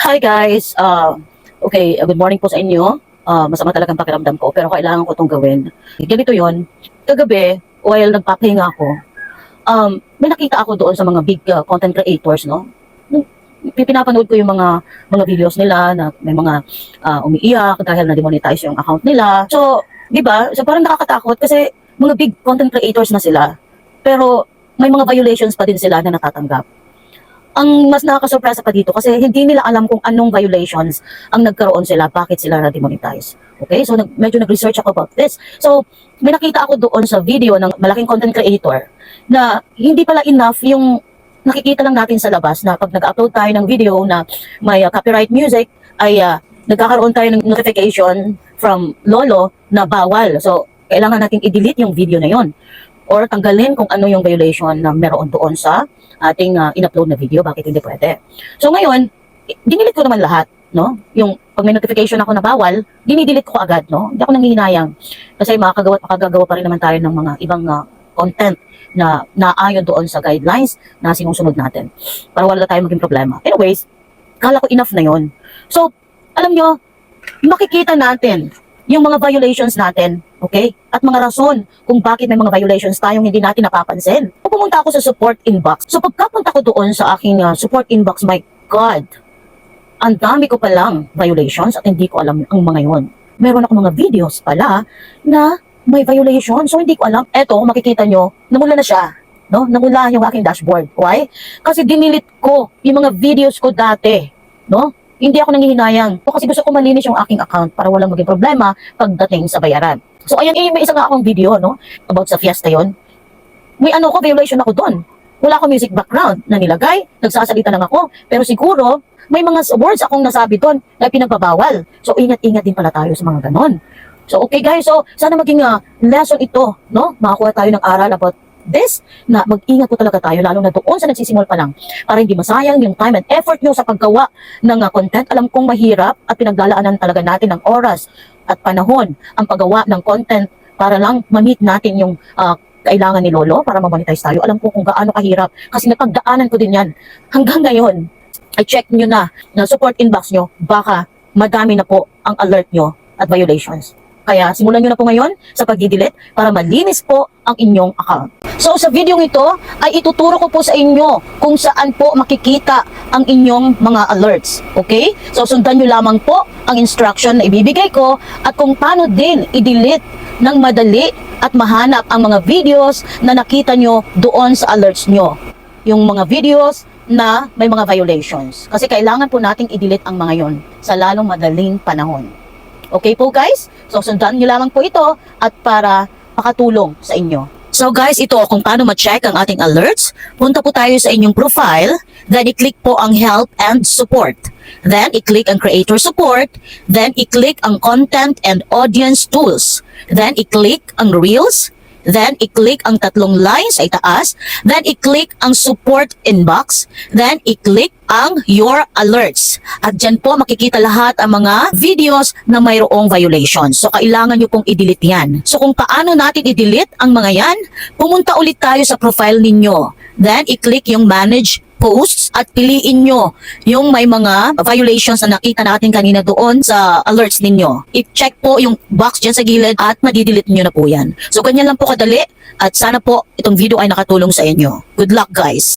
Hi guys, good morning po sa inyo. Masama talagang pakiramdam ko pero kailangan ko itong gawin. Ganito yon. Kagabi, while nagpapahinga ako, may nakita ako doon sa mga big content creators, no? Pinapanood ko yung mga videos nila na may mga umiiyak dahil na-demonetize yung account nila. So, di ba? So parang nakakatakot kasi mga big content creators na sila. Pero may mga violations pa din sila na natatanggap. Ang mas nakakasurpresa pa dito kasi hindi nila alam kung anong violations ang nagkaroon sila, bakit sila na-demonetize. Okay? So, medyo nag-research ako about this. So, may nakita ako doon sa video ng malaking content creator na hindi pala enough yung nakikita lang natin sa labas na pag nag-upload tayo ng video na may copyright music ay nagkakaroon tayo ng notification from Lolo na bawal. So, kailangan natin i-delete yung video na yon or tanggalin kung ano yung violation na meron doon sa ating in-upload na video, bakit hindi pwede. So ngayon, dinilit ko naman lahat, no? Yung pag may notification ako na bawal, dinidelete ko agad, no? Hindi ako nanghihinayang. Kasi makagagawa pa rin naman tayo ng mga ibang content na naayon doon sa guidelines na sinusunod natin para wala tayong maging problema. Anyways, kala ko enough na yon. So, alam nyo, makikita natin yung mga violations natin, okay? At mga rason kung bakit may mga violations tayong hindi natin napapansin. Pumunta ako sa support inbox. So pagkapunta ko doon sa aking support inbox, my God, ang dami ko palang violations at hindi ko alam ang mga yon. Meron ako mga videos pala na may violation. So hindi ko alam. Eto, makikita nyo, namula na siya. No? Namula yung aking dashboard. Why? Kasi dinilit ko yung mga videos ko dati. No? Hindi ako nanghihinayang. Kasi gusto ko malinis yung aking account para walang maging problema pagdating sa bayaran. So ayan, may isa nga akong video, no? About sa fiesta yon. May violation ako doon. Wala akong music background na nilagay. Nagsasalita lang ako. Pero siguro, may mga words akong nasabi doon na pinagbabawal. So ingat-ingat din pala tayo sa mga ganon. So okay guys, so sana maging lesson ito, no? Makakuha tayo ng aral about this, na mag-ingat po talaga tayo, lalo na doon sa nagsisimul pa lang, para hindi masayang yung time and effort nyo sa paggawa ng content. Alam kong mahirap at pinaglalaanan talaga natin ng oras at panahon ang paggawa ng content para lang ma-meet natin yung kailangan ni Lolo para ma-monetize tayo. Alam ko kung gaano kahirap kasi napagdaanan ko din yan. Hanggang ngayon, ay check nyo na support inbox nyo, baka madami na po ang alert nyo at violations. Kaya simulan nyo na po ngayon sa pag-delete para malinis po ang inyong account. So sa video ito ay ituturo ko po sa inyo kung saan po makikita ang inyong mga alerts. Okay? So sundan nyo lamang po ang instruction na ibibigay ko at kung paano din i-delete ng madali at mahanap ang mga videos na nakita nyo doon sa alerts nyo. Yung mga videos na may mga violations. Kasi kailangan po nating i-delete ang mga yon sa lalong madaling panahon. Okay po guys? So sundan nyo lamang po ito at para makatulong sa inyo. So guys, ito kung paano ma-check ang ating alerts. Punta po tayo sa inyong profile, then i-click po ang help and support. Then i-click ang creator support, then i-click ang content and audience tools. Then i-click ang reels, then i-click ang tatlong lines sa itaas, then i-click ang support inbox, then i-click ang your alerts. At dyan po makikita lahat ang mga videos na mayroong violations. So kailangan nyo pong i-delete yan. So kung paano natin i-delete ang mga yan, pumunta ulit tayo sa profile ninyo. Then i-click yung manage posts at piliin nyo yung may mga violations na nakita natin kanina doon sa alerts ninyo. I-check po yung box dyan sa gilid at madidelete nyo na po yan. So ganyan lang po kadali at sana po itong video ay nakatulong sa inyo. Good luck guys!